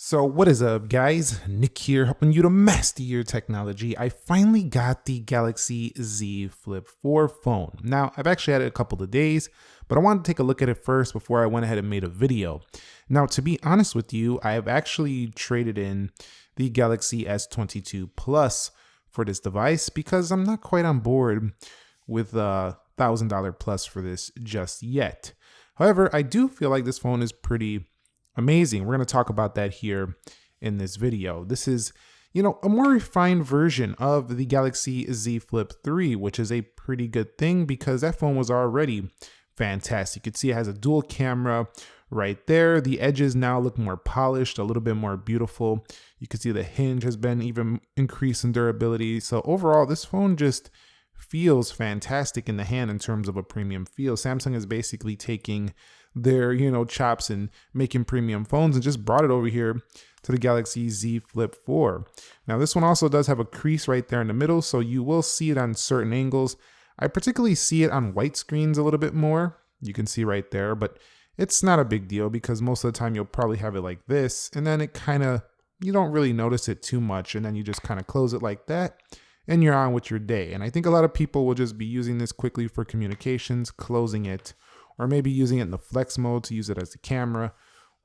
So what is up, guys? Nick here, helping you to master your technology. I finally got the Galaxy Z Flip 4 phone. Now, I've actually had it a couple of days, but I wanted to take a look at it first before I went ahead and made a video. Now, to be honest with you, I have actually traded in the Galaxy S22 Plus for this device because I'm not quite on board with $1,000 plus for this just yet. However, I do feel like this phone is pretty amazing. We're going to talk about that here in this video. This is, a more refined version of the Galaxy Z Flip 3, which is a pretty good thing because that phone was already fantastic. You can see it has a dual camera right there. The edges now look more polished, a little bit more beautiful. You can see the hinge has been even increased in durability. So overall, this phone just feels fantastic in the hand in terms of a premium feel. Samsung is basically taking their, chops and making premium phones and just brought it over here to the Galaxy Z Flip 4. Now, this one also does have a crease right there in the middle, so you will see it on certain angles. I particularly see it on white screens a little bit more. You can see right there, but it's not a big deal because most of the time you'll probably have it like this, and then it you don't really notice it too much, and then you just kind of close it like that, and you're on with your day. And I think a lot of people will just be using this quickly for communications, closing it, or maybe using it in the flex mode to use it as a camera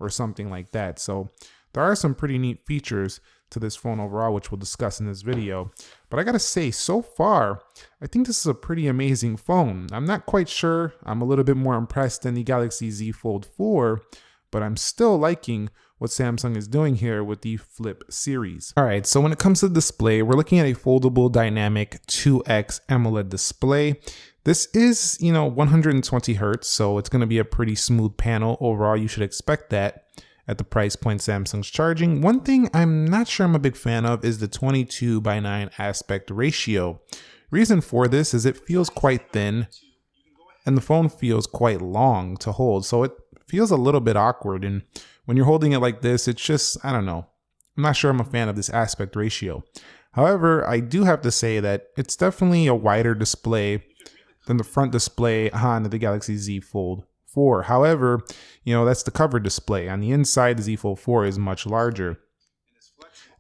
or something like that. So there are some pretty neat features to this phone overall, which we'll discuss in this video. But I gotta say, so far, I think this is a pretty amazing phone. I'm not quite sure. I'm a little bit more impressed than the Galaxy Z Fold 4, but I'm still liking what Samsung is doing here with the Flip series. All right, so when it comes to display, we're looking at a foldable dynamic 2X AMOLED display. This is, 120 Hertz, so it's going to be a pretty smooth panel. Overall, you should expect that at the price point Samsung's charging. One thing I'm not sure I'm a big fan of is the 22:9 aspect ratio. Reason for this is it feels quite thin, and the phone feels quite long to hold, so it feels a little bit awkward. And when you're holding it like this, it's just, I don't know. I'm not sure I'm a fan of this aspect ratio. However, I do have to say that it's definitely a wider display than the front display on the Galaxy Z Fold 4. However, that's the cover display. On the inside, the Z Fold 4 is much larger.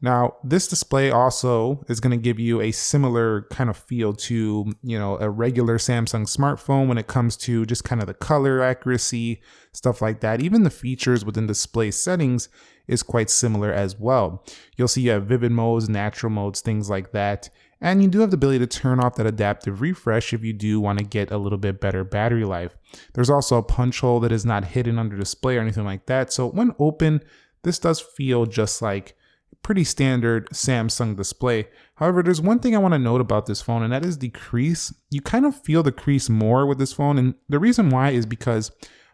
Now, this display also is going to give you a similar kind of feel to, a regular Samsung smartphone when it comes to just kind of the color accuracy, stuff like that. Even the features within display settings is quite similar as well. You'll see you have vivid modes, natural modes, things like that. And you do have the ability to turn off that adaptive refresh if you do want to get a little bit better battery life. There's also a punch hole that is not hidden under display or anything like that. So when open, this does feel just like pretty standard Samsung display. However, there's one thing I want to note about this phone, and that is the crease. You kind of feel the crease more with this phone, and the reason why is because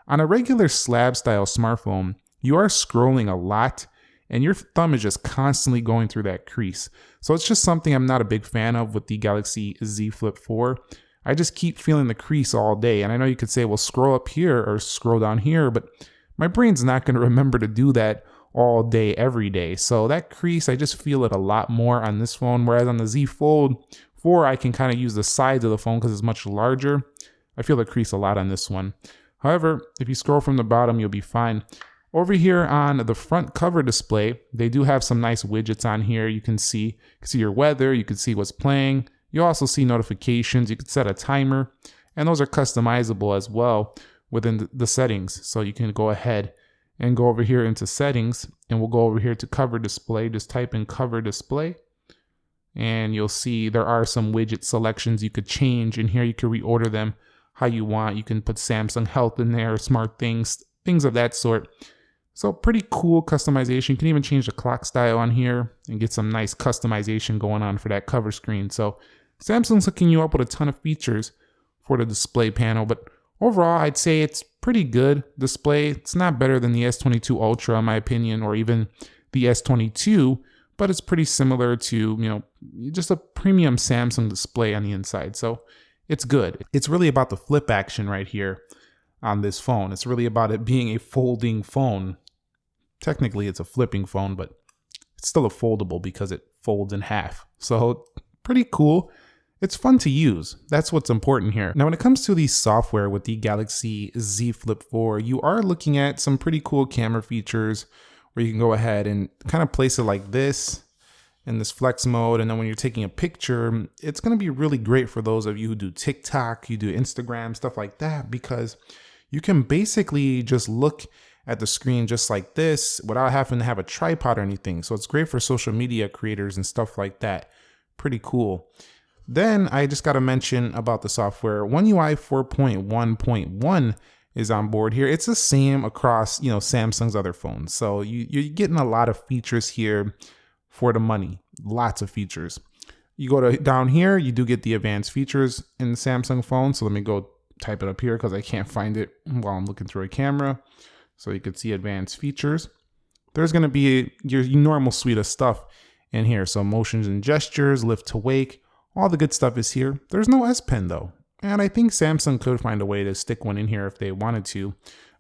on a regular slab style smartphone, you are scrolling a lot and your thumb is just constantly going through that crease. So it's just something I'm not a big fan of with the Galaxy Z Flip 4. I just keep feeling the crease all day, and I know you could say, well, scroll up here or scroll down here, but my brain's not going to remember to do that all day, every day. So that crease, I just feel it a lot more on this phone, whereas on the Z Fold 4, I can kind of use the sides of the phone because it's much larger. I feel the crease a lot on this one. However, if you scroll from the bottom, you'll be fine. Over here on the front cover display, they do have some nice widgets on here. You can see your weather, you can see what's playing. You also see notifications, you can set a timer, and those are customizable as well within the settings. So you can go ahead and go over here into settings, and we'll go over here to cover display. Just type in cover display, and you'll see there are some widget selections you could change. In here, you can reorder them how you want. You can put Samsung Health in there, smart things of that sort. So pretty cool customization. You can even change the clock style on here and get some nice customization going on for that cover screen. So Samsung's hooking you up with a ton of features for the display panel, but overall, I'd say it's pretty good display. It's not better than the S22 Ultra, in my opinion, or even the S22, but it's pretty similar to, just a premium Samsung display on the inside. So it's good. It's really about the flip action right here on this phone. It's really about it being a folding phone. Technically, it's a flipping phone, but it's still a foldable because it folds in half. So pretty cool. It's fun to use. That's what's important here. Now, when it comes to the software with the Galaxy Z Flip 4, you are looking at some pretty cool camera features where you can go ahead and kind of place it like this in this flex mode. And then when you're taking a picture, it's going to be really great for those of you who do TikTok, you do Instagram, stuff like that, because you can basically just look at the screen just like this without having to have a tripod or anything. So it's great for social media creators and stuff like that. Pretty cool. Then I just got to mention about the software. One UI 4.1.1 is on board here. It's the same across, Samsung's other phones. So you're getting a lot of features here for the money. Lots of features. You go to down here, you do get the advanced features in the Samsung phone. So let me go type it up here because I can't find it while I'm looking through a camera. So you can see advanced features. There's going to be your normal suite of stuff in here. So motions and gestures, lift to wake, all the good stuff is here. There's no S Pen though. And I think Samsung could find a way to stick one in here if they wanted to.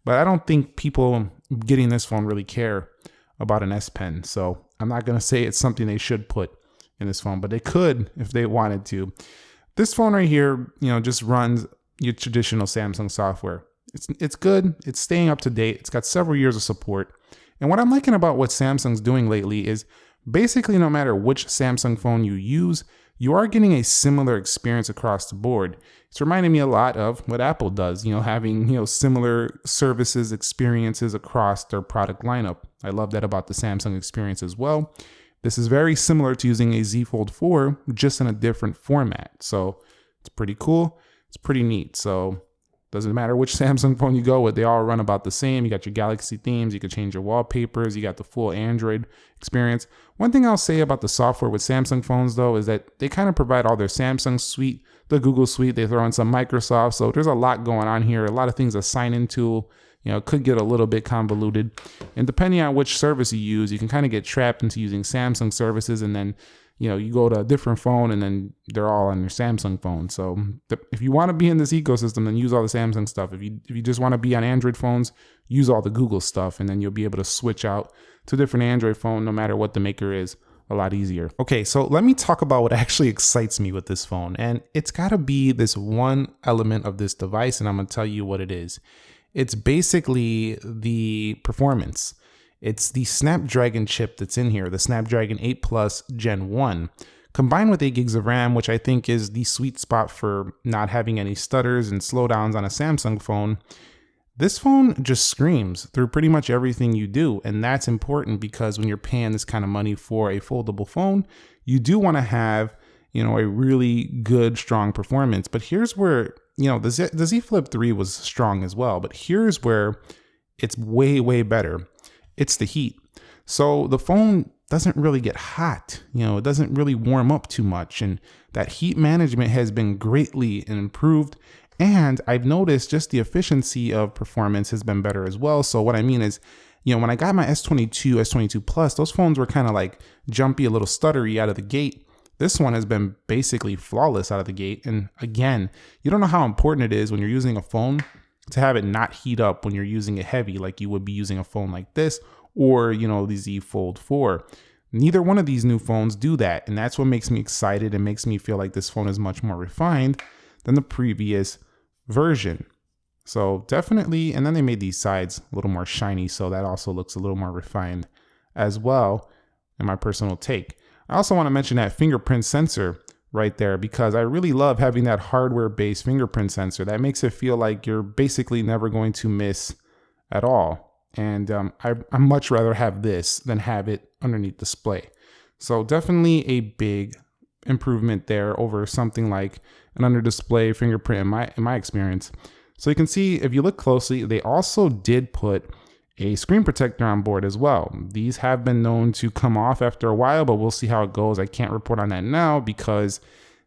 But I don't think people getting this phone really care about an S Pen. So I'm not going to say it's something they should put in this phone, but they could if they wanted to. This phone right here, just runs your traditional Samsung software. It's good. It's staying up to date. It's got several years of support. And what I'm liking about what Samsung's doing lately is basically no matter which Samsung phone you use, you are getting a similar experience across the board. It's reminding me a lot of what Apple does, having, similar services, experiences across their product lineup. I love that about the Samsung experience as well. This is very similar to using a Z Fold 4, just in a different format. So it's pretty cool. It's pretty neat. So doesn't matter which Samsung phone you go with, they all run about the same. You got your Galaxy themes, you can change your wallpapers, you got the full Android experience. One thing I'll say about the software with Samsung phones though is that they kind of provide all their Samsung suite, the Google suite, they throw in some Microsoft, so there's a lot going on here, a lot of things to sign into. Could get a little bit convoluted. And depending on which service you use, you can kind of get trapped into using Samsung services and then you go to a different phone and then they're all on your Samsung phone. So if you want to be in this ecosystem, then use all the Samsung stuff. If you just want to be on Android phones, use all the Google stuff, and then you'll be able to switch out to a different Android phone no matter what the maker is a lot easier. Okay, so let me talk about what actually excites me with this phone. And it's got to be this one element of this device, and I'm going to tell you what it is. It's basically the performance. It's the Snapdragon chip that's in here, the Snapdragon 8 Plus Gen 1, combined with 8 gigs of RAM, which I think is the sweet spot for not having any stutters and slowdowns on a Samsung phone. This phone just screams through pretty much everything you do, and that's important because when you're paying this kind of money for a foldable phone, you do want to have, a really good, strong performance. But here's where, the Z Flip 3 was strong as well, but here's where it's way, way better. It's the heat. So the phone doesn't really get hot. It doesn't really warm up too much. And that heat management has been greatly improved. And I've noticed just the efficiency of performance has been better as well. So what I mean is, when I got my S22, S22 Plus, those phones were kind of like jumpy, a little stuttery out of the gate. This one has been basically flawless out of the gate. And again, you don't know how important it is when you're using a phone to have it not heat up when you're using it heavy, like you would be using a phone like this or, the Z Fold 4. Neither one of these new phones do that. And that's what makes me excited and makes me feel like this phone is much more refined than the previous version. So definitely, and then they made these sides a little more shiny. So that also looks a little more refined as well, in my personal take. I also want to mention that fingerprint sensor right there because I really love having that hardware-based fingerprint sensor. That makes it feel like you're basically never going to miss at all. And I much rather have this than have it underneath display. So definitely a big improvement there over something like an under display fingerprint in my experience. So you can see if you look closely, they also did put a screen protector on board as well. These have been known to come off after a while, but we'll see how it goes. I can't report on that now because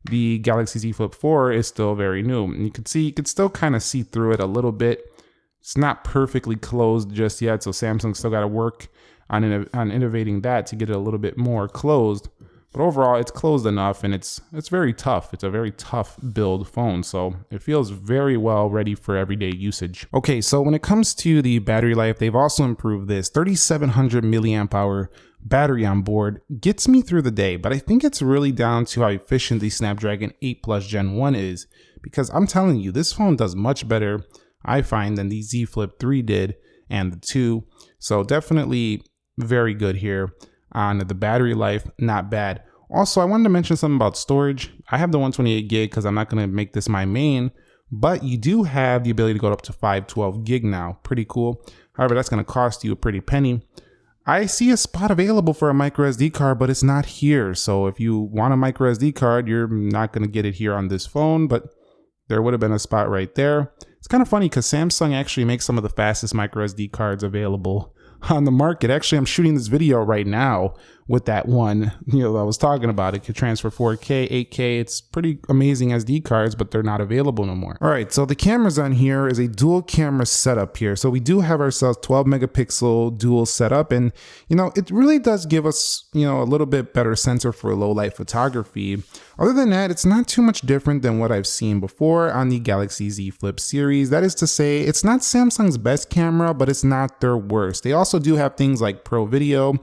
the Galaxy Z Flip 4 is still very new. And you could still kind of see through it a little bit. It's not perfectly closed just yet, so Samsung still got to work on innovating that to get it a little bit more closed. But overall, it's closed enough, and it's very tough. It's a very tough build phone, so it feels very well ready for everyday usage. Okay, so when it comes to the battery life, they've also improved this. 3,700 milliamp hour battery on board gets me through the day, but I think it's really down to how efficient the Snapdragon 8 Plus Gen 1 is, because I'm telling you, this phone does much better, I find, than the Z Flip 3 did and the 2. So definitely very good here. On the battery life, not bad. Also, I wanted to mention something about storage. I have the 128 gig because I'm not going to make this my main, but you do have the ability to go up to 512 gig now. Pretty cool. However, that's going to cost you a pretty penny. I see a spot available for a micro SD card, but it's not here. So if you want a micro SD card, you're not going to get it here on this phone, but there would have been a spot right there. It's kind of funny because Samsung actually makes some of the fastest micro SD cards available on the market. Actually, I'm shooting this video right now with that one, I was talking about. It could transfer 4K, 8K. It's pretty amazing SD cards, but they're not available no more. All right, so the cameras on here is a dual camera setup here. So we do have ourselves 12 megapixel dual setup, and it really does give us, a little bit better sensor for low light photography. Other than that, it's not too much different than what I've seen before on the Galaxy Z Flip series. That is to say, it's not Samsung's best camera, but it's not their worst. They also do have things like Pro Video,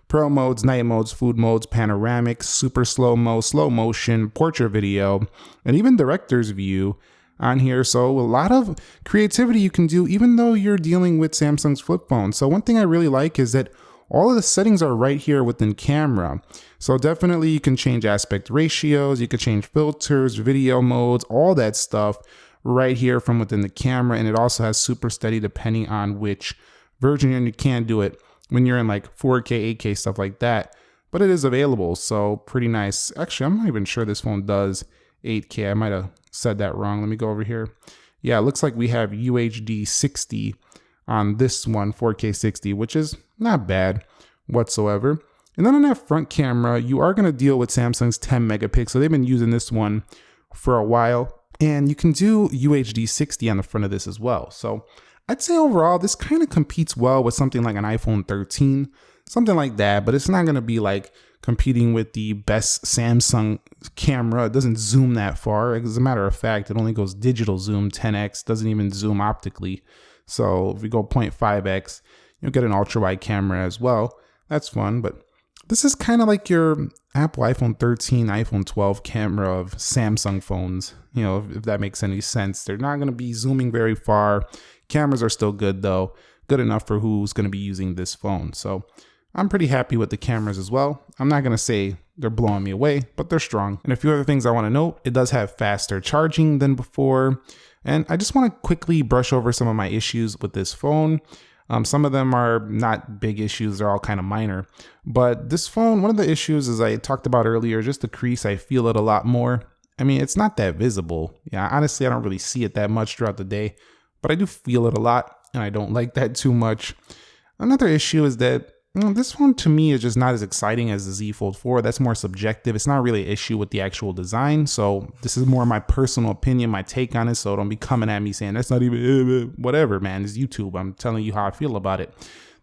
Pro modes, night modes, food modes, panoramic, super slow-mo, slow motion, portrait video, and even director's view on here. So a lot of creativity you can do even though you're dealing with Samsung's flip phone. So one thing I really like is that all of the settings are right here within camera. So definitely you can change aspect ratios, you can change filters, video modes, all that stuff right here from within the camera. And it also has super steady depending on which version, and you can do it when you're in like 4K, 8K, stuff like that. But it is available, so pretty nice. Actually, I'm not even sure this phone does 8K. I might have said that wrong. Let me go over here. Yeah, it looks like we have UHD 60 on this one, 4K 60, which is not bad whatsoever. And then on that front camera, you are going to deal with Samsung's 10 megapixel. They've been using this one for a while, and you can do UHD 60 on the front of this as well. So I'd say overall, this kind of competes well with something like an iPhone 13, something like that, but it's not going to be like competing with the best Samsung camera. It doesn't zoom that far. As a matter of fact, it only goes digital zoom 10x, doesn't even zoom optically. So if we go 0.5x, you'll get an ultra wide camera as well. That's fun, but this is kind of like your Apple iPhone 13, iPhone 12 camera of Samsung phones, if that makes any sense. They're not going to be zooming very far. Cameras are still good though, good enough for who's going to be using this phone. So I'm pretty happy with the cameras as well. I'm not going to say they're blowing me away, but they're strong. And a few other things I want to note, it does have faster charging than before. And I just want to quickly brush over some of my issues with this phone. Some of them are not big issues, they're all kind of minor. But this phone, one of the issues, as I talked about earlier, just the crease, I feel it a lot more. I mean, it's not that visible. Yeah, honestly, I don't really see it that much throughout the day, but I do feel it a lot, and I don't like that too much. Another issue is that this one to me is just not as exciting as the Z Fold 4. That's more subjective. It's not really an issue with the actual design. So this is more my personal opinion, my take on it. So don't be coming at me saying that's not even whatever, man. It's YouTube. I'm telling you how I feel about it.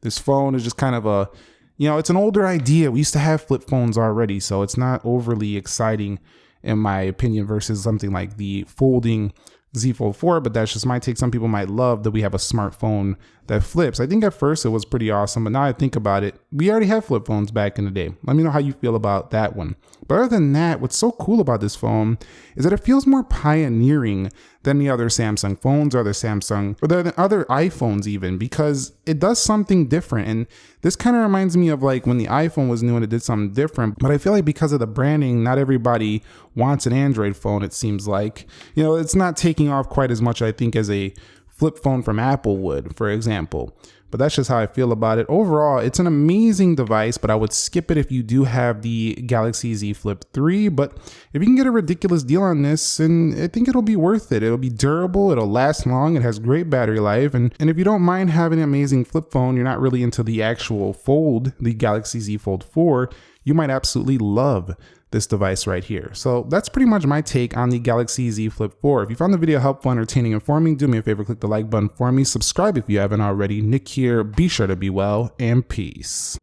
This phone is just kind of a, it's an older idea. We used to have flip phones already, so it's not overly exciting in my opinion versus something like the folding Z Fold 4, but that's just my take. Some people might love that we have a smartphone that flips. I think at first it was pretty awesome, but now I think about it, we already have flip phones back in the day. Let me know how you feel about that one. But other than that, what's so cool about this phone is that it feels more pioneering than the other Samsung phones or the other iPhones even, because it does something different. And this kind of reminds me of like when the iPhone was new and it did something different. But I feel like because of the branding, not everybody wants an Android phone, it seems like. It's not taking off quite as much, I think, as a flip phone from Apple would, for example. But that's just how I feel about it. Overall, it's an amazing device, but I would skip it if you do have the Galaxy Z Flip 3. But if you can get a ridiculous deal on this, and I think it'll be worth it. It'll be durable, it'll last long, it has great battery life. And if you don't mind having an amazing flip phone, you're not really into the actual fold, the Galaxy Z Fold 4, you might absolutely love this device right here. So that's pretty much my take on the Galaxy Z Flip 4. If you found the video helpful, entertaining, informing, do me a favor, click the like button for me. Subscribe if you haven't already. Nick here. Be sure to be well, and peace.